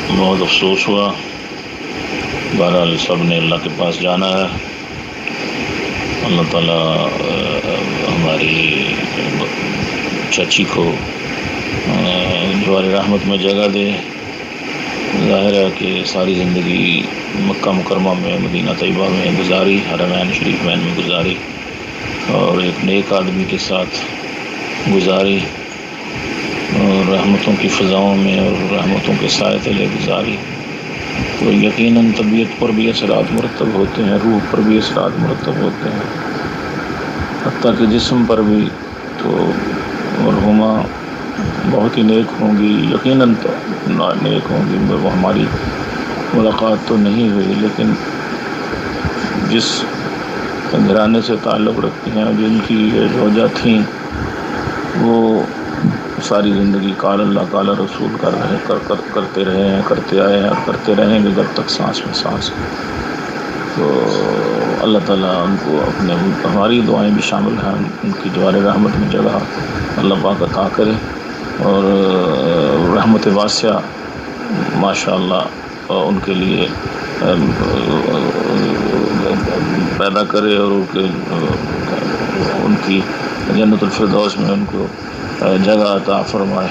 بہت افسوس ہوا۔ بہرحال سب نے اللہ کے پاس جانا ہے۔ اللہ تعالیٰ ہماری چچی کو جوار رحمت میں جگہ دے۔ ظاہر ہے کہ ساری زندگی مکہ مکرمہ میں، مدینہ طیبہ میں گزاری، حرمین شریفین میں گزاری، اور ایک نیک آدمی کے ساتھ گزاری، اور رحمتوں کی فضاؤں میں اور رحمتوں کے سائے تلے گزاری، تو یقیناً طبیعت پر بھی اثرات مرتب ہوتے ہیں، روح پر بھی اثرات مرتب ہوتے ہیں، حتیٰ کہ جسم پر بھی۔ تو مرحومہ بہت ہی نیک ہوں گی، یقیناً تو نیک ہوں گی، وہ ہماری ملاقات تو نہیں ہوئی، لیکن جس گھرانے سے تعلق رکھتی ہیں، جن کی یہ زوجہ تھیں، وہ ساری زندگی قال اللہ قال رسول کرتے رہے ہیں، کرتے آئے ہیں، اور کرتے رہیں گے جب تک سانس میں سانس ہے۔ تو اللہ تعالیٰ ان کو اپنے، ہماری دعائیں بھی شامل ہیں، ان کی جوار رحمت میں جگہ اللہ پاک عطا کرے، اور رحمت واسعہ ماشاء اللہ ان کے لیے پیدا کرے، اور ان کی جنت الفردوس میں ان کو جگہ عطا فرمائے۔